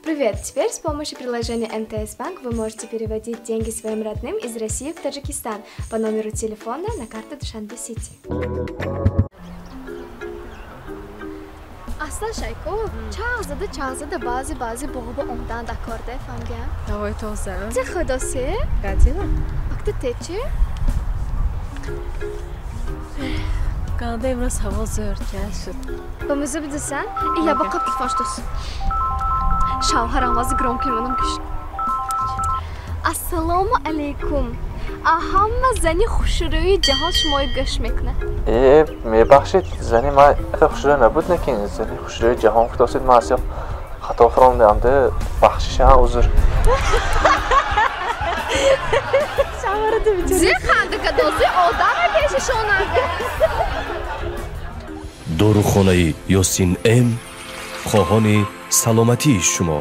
Привет! Теперь с помощью приложения МТС Банк вы можете переводить деньги своим родным из России в Таджикистан по номеру телефона на карту Душанбе Сити. Aslan Shayko, çağzada bazı boğubu ondan dakorde fangam. Davay tozam. Çe xodose? Qadila. Akta teçi? Qanda imroz havo zo'rkan shud. Bamizu bidasan? Я пока пифаштос. Шавҳар авази громкий манам киш. Ассалому алейкум. Ҳама зани хушрӯи ҷаҳон шумои гӯш мекунад. мебахшед, зани ман хушрӯ набуд накин, зани хушрӯи ҷаҳон фитосид, ман аз хато фаромдам да бахшиша узр. Шаварада бичора. Зи хандака дози одам пешишонад. дорухонаи Ёсин М хоҳони саломатии шумо.